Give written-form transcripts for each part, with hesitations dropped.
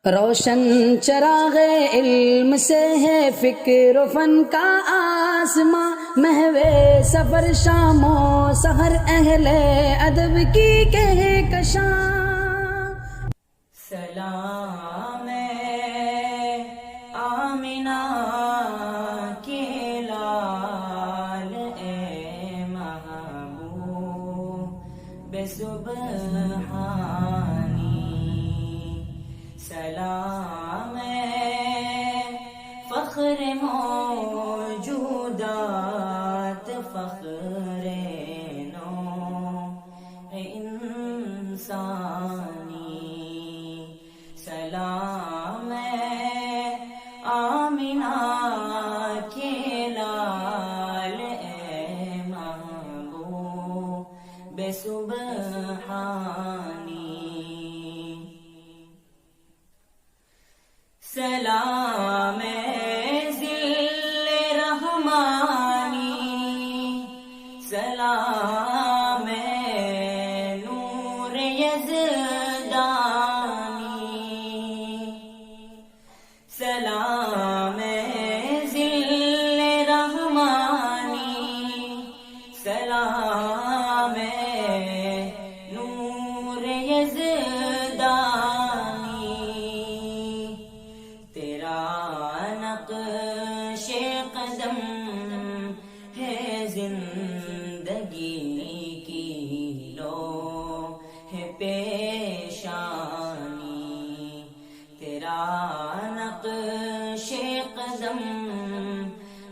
روشن چراغ علم سے ہے فکر و فن کا آسماں، محو سفر شام و سحر اہل ادب کی کہکشاں۔ سلام آمنہ کے لال اے محبوب سبحانی، سلام فخر موجودات، فخر نو انسانی، سلام آمنہ کے لال اے محبوب سبحانی، سلام ذل رحمانی، سلام نور یزدانی، سلام ذل رحمانی، سلام نور یزدانی، تیرا نقش قدم ہے زندگی کی لوح پیشانی، تیرا نقش قدم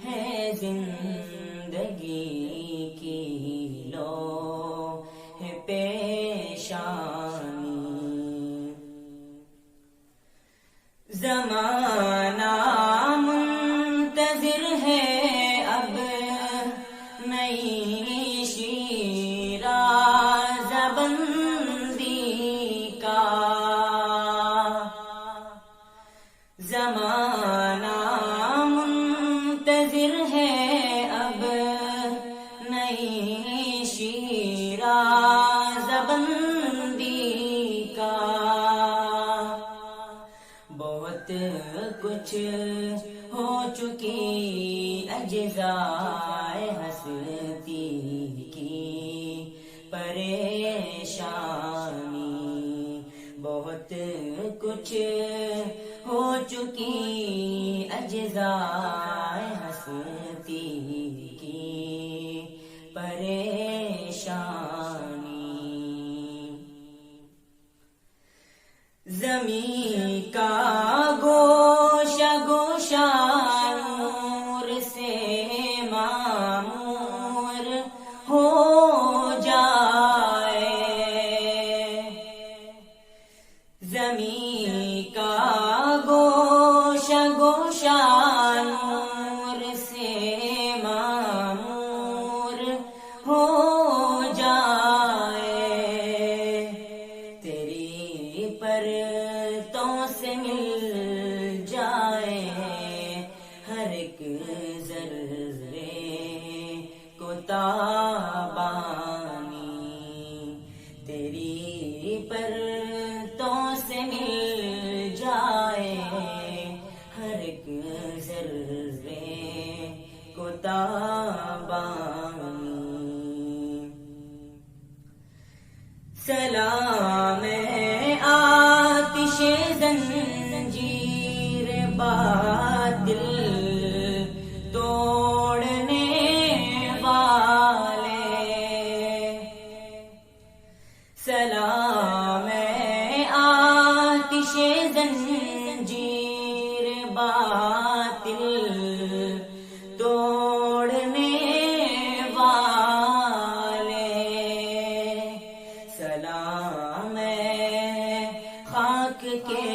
ہے زندگی کی لوح پیشانی، زمانہ منتظر ہے اب نئی شیراز بندی کا، زمانہ منتظر ہے اب نئی شیراز بندی کا، بہت کچھ ہو چکی اجزائے ہستی کی پریشانی، بہت کچھ ہو چکی اجزائے ہستی کی پریشانی، زمین کا گوشہ گوشہ نور سے معمور ہو جائے، زمین کا گوشہ گوشہ نور سے معمور ہو جائے، تیری پرتوں سے مل جائے ہر ایک ذرے کو تابانی، تیری پرتوں سے مل جائے ہر ایک ذرے کو تابانی، سلام آتش زنجیر باطل توڑنے والے، سلام آتش زنجیر باطل توڑنے والے، سلام خاک کے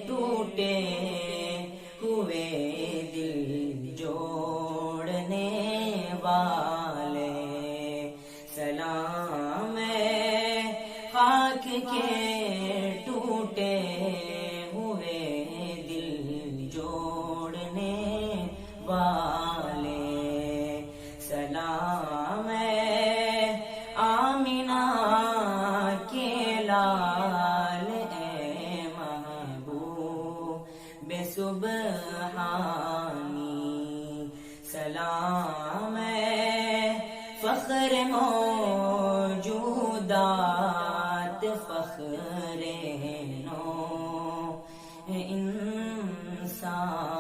ٹوٹے ہوئے دل جوڑنے والے، سلام خاک کے ٹوٹے ہوئے دل جوڑنے والے، سلام آمنہ کے لال اے محبوب سبحانی سلام ہے فخر موجودات فخر نو انسان